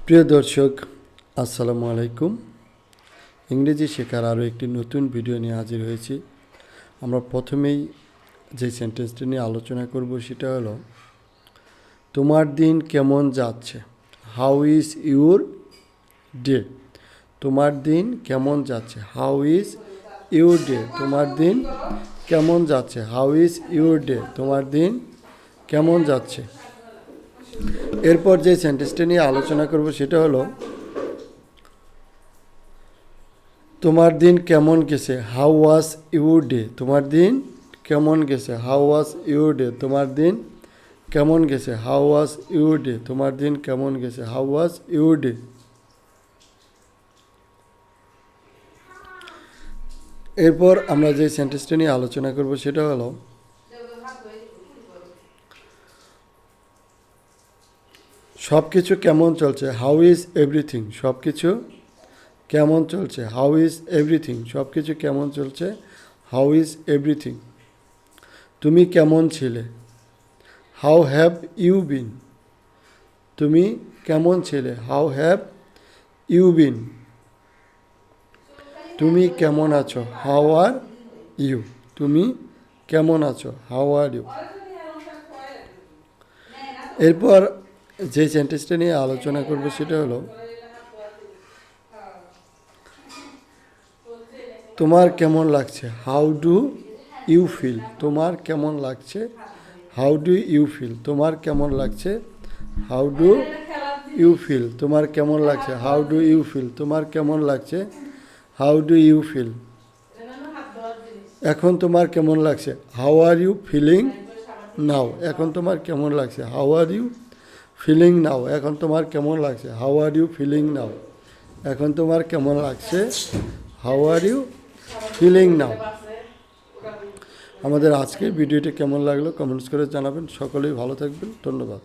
প্রিয় দর্শক, আসসালামু আলাইকুম। ইংরেজি শেখার আরও একটি নতুন ভিডিও নিয়ে হাজির হয়েছি। আমরা প্রথমেই যে সেন্টেন্সটি নিয়ে আলোচনা করব সেটা হলো, তোমার দিন কেমন যাচ্ছে? How is your day? তোমার দিন কেমন যাচ্ছে? How is your day? তোমার দিন কেমন যাচ্ছে? How is your day? তোমার দিন কেমন যাচ্ছে? এরপর যে সেন্টেন্সটি নিয়ে আলোচনা করব সেটা হলো, তোমার দিন কেমন গেছে? How was your day? তোমার দিন কেমন গেছে? How was your day? তোমার দিন কেমন গেছে? How was your day? তোমার দিন কেমন গেছে? How was your day? এরপর আমরা যে সেন্টেন্সটা নিয়ে আলোচনা করব সেটা হলো, সব কিছু কেমন চলছে? How is everything? সব কিছু কেমন চলছে? How is everything? সব কিছু কেমন চলছে? How is everything? তুমি কেমন ছিলে? How have you been? তুমি কেমন ছিলে? How have you been? তুমি কেমন আছো? How are you? তুমি কেমন আছো? How are you? এরপর যে সেন্টেন্সটা নিয়ে আলোচনা করব সেটা হলো, তোমার কেমন লাগছে? How do you feel? তোমার কেমন লাগছে? How do you feel? তোমার কেমন লাগছে? How do you feel? তোমার কেমন লাগছে? How do you feel? তোমার কেমন লাগছে? How do you feel? এখন তোমার কেমন লাগছে? How are you feeling now? এখন তোমার কেমন লাগছে? How are you feeling now? এখন তোমার কেমন লাগছে? How are you feeling now? এখন তোমার কেমন লাগছে? How are you feeling now? আমাদের আজকের ভিডিওটি কেমন লাগলো কমেন্টস করে জানাবেন। সকলেই ভালো থাকবেন। ধন্যবাদ।